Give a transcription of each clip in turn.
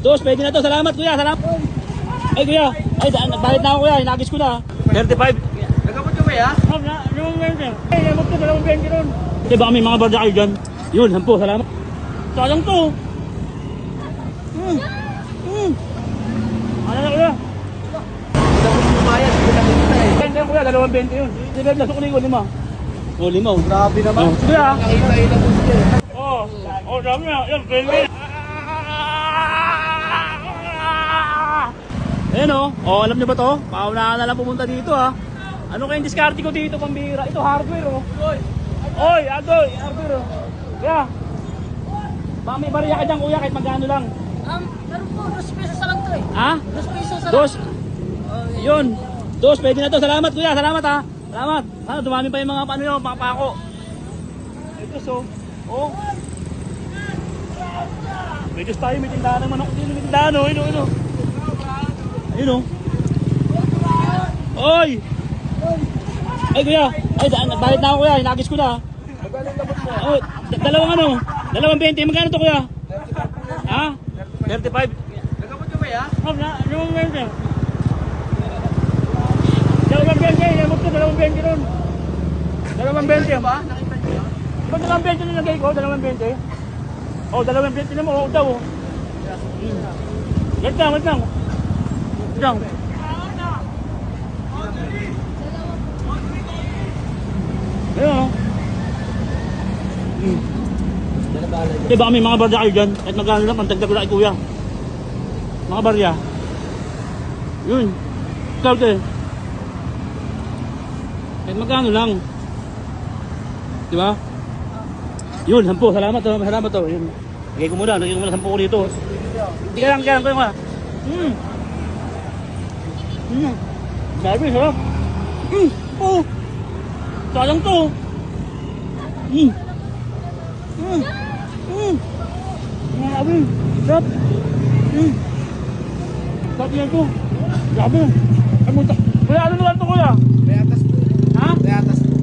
Dos, pwede na to. Salamat kuya, salamat. Ay kuya, ay nagbayad na ako kuya, inagis ko na. 35. Nagkapot ka ba ya? Yung ganyan. Ay, nabot ko, 220 ron. Di ba kami mga barda kayo dyan? Yun, 10, salamat. Sayang to. Ano na kuya? Hindi ako bumayad. Pinakita eh. Hindi kuya, 220 yun. Di ba, lasok ko 5. Oh, 5. Grabe naman. Oh, kuya. Nakita mo siya eh. Oh, dami na. Yan, pwede. Ayan o. Oh, alam niyo ba to? Paunahan na lang pumunta dito ha. Ano kayong diskarte ko dito, pambira? Ito hardware o. Oy, agoy, hardware o. Kaya. Baka may bariya ka dyan kuya kahit magkano lang. Meron po, 2 pesos na lang to eh. Ha? 2 pesos na lang. Dos. Yun. Dos, pwede na to. Salamat kuya, salamat ha. Salamat. Ano, dumami pa yung mga paano yun, mga pako. Ito so. Oh. Medyo tayo, may tindahan ng manok dito, may tindahan o. Ayun o. Ayun o. Oy! Ay kuya, ay bayad na ako kuya, inagis ko na. Oh, dalawang ano? 220, magkano to kuya? 35. Ha? 35. Nagkapot ka ba ya? Yung ganyan. 220, nabot ko, 220 ron. 220 Ba? Nakita niyo? Diba 220 na lagay ko, 220? Oh, 220 na mo, oh, daw. Wait lang. Wait lang. Ayun o. Diba kami mga barya kayo dyan? Kahit magkano lang, pantagdag ko na kay kuya. Mga barya. Yun. Karte. Kahit magkano lang. Diba? Yun, 10. Salamat to. Salamat to. Yun. Lagay ko muna 10 ko dito. Kaya lang ko. Sabi, sarap. Oh. Sayang to. Sabi, sarap. Sarap yan to. Sabi. Kuya, ano naman to kuya? Payatas po. Ha? Payatas po.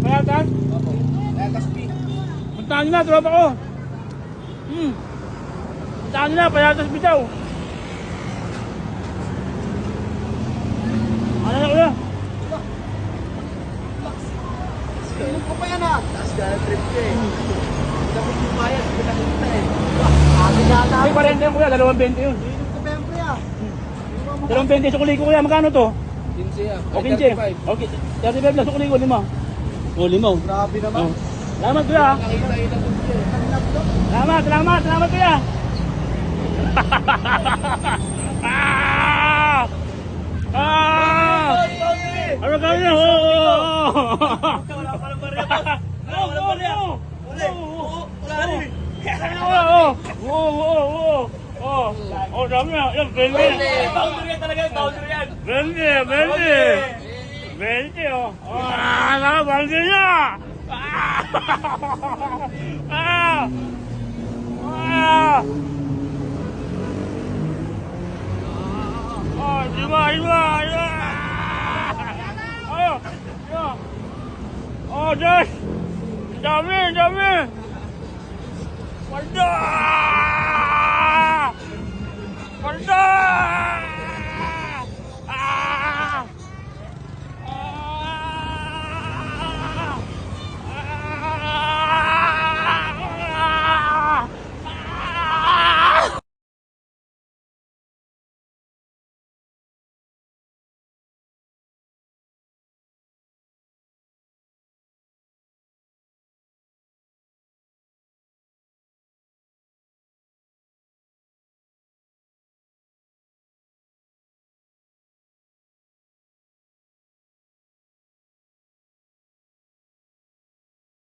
Payatas? Opo. Payatas P. Puntahan nyo na, tropa ko. Puntahan nyo na, payatas bitaw. Ano na kuya? Ano ko pa yan ah? Taas ka na trip ka eh. Hindi ako bumayad. Pinakita eh. Ay, parente yun kuya, 220 yun. Inom ka ba yan pre ah? 220 sa kuliko kuya, magkano to? 15 ah. O 15. Okay, 35 lang sa kuliko, 5. O, 5. Grabe naman. Oh. Salamat kuya. Nakita mo siya eh. Salamat kuya. Ano ka niya? Wala pa ng barya boss. Wala pa niya. Wala rin. Oh, dami na. Yan, 20. Boundary yan talaga, boundary yan. 20, oh. Boundary niya. Iba. Oh, Josh. Dami. Wala.